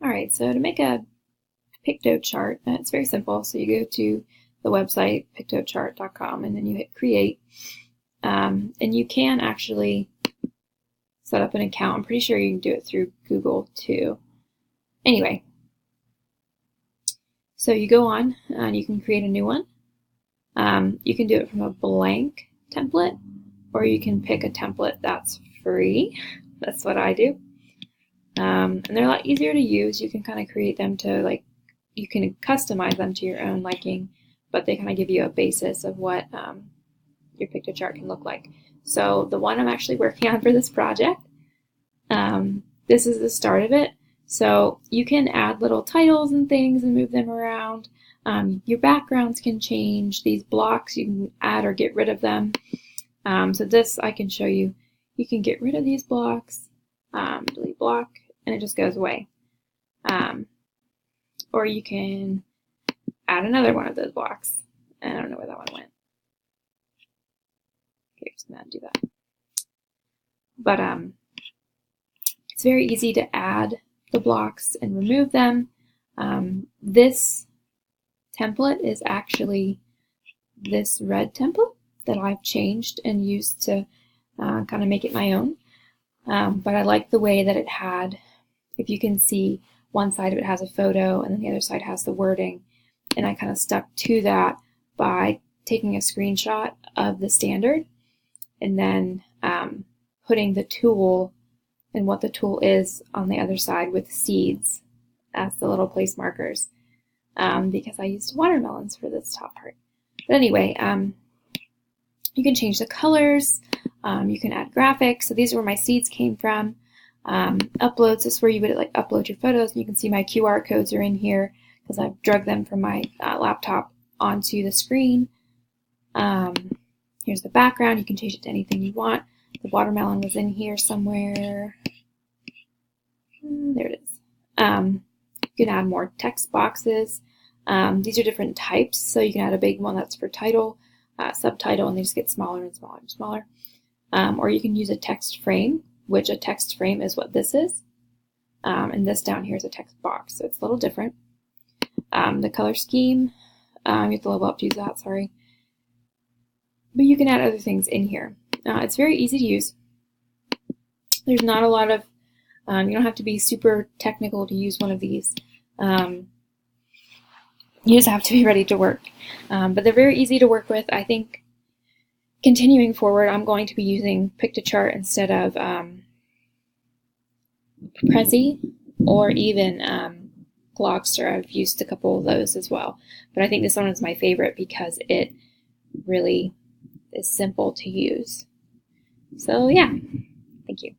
Alright, so to make a piktochart, it's very simple. So you go to the website piktochart.com and then you hit create. And you can actually set up an account. I'm pretty sure you can do it through Google too. Anyway, so you go on and you can create a new one. You can do it from a blank template, or you can pick a template that's free. That's what I do. And they're a lot easier to use. You can kind of create them to you can customize them to your own liking, but they kind of give you a basis of what your piktochart can look like. So the one I'm actually working on for this project, this is the start of it. So you can add little titles and things and move them around. Your backgrounds can change. These blocks, you can add or get rid of them. So this I can show you. You can get rid of these blocks, delete block, and it just goes away. Or you can add another one of those blocks. I don't know where that one went. Okay, just gonna do that. But it's very easy to add the blocks and remove them. This template is actually this red template that I've changed and used to kind of make it my own. But I like the way that it had, if you can see, one side of it has a photo and then the other side has the wording. And I kind of stuck to that by taking a screenshot of the standard and then putting the tool and what the tool is on the other side with seeds as the little place markers, because I used watermelons for this top part. But anyway, you can change the colors, you can add graphics. So these are where my seeds came from. Uploads, this is where you would upload your photos, and you can see my QR codes are in here because I've dragged them from my laptop onto the screen. Here's the background. You can change it to anything you want. The watermelon was in here somewhere. There it is. You can add more text boxes. These are different types, so you can add a big one that's for title, subtitle, and they just get smaller and smaller and smaller. Or you can use a text frame, which a text frame is what this is. And this down here is a text box, so it's a little different. The color scheme, you have to level up to use that, sorry. But you can add other things in here. It's very easy to use. There's not a lot of, you don't have to be super technical to use one of these. You just have to be ready to work. But they're very easy to work with. I think continuing forward, I'm going to be using piktochart instead of Prezi or even Glogster. I've used a couple of those as well. But I think this one is my favorite because it really is simple to use. So yeah, thank you.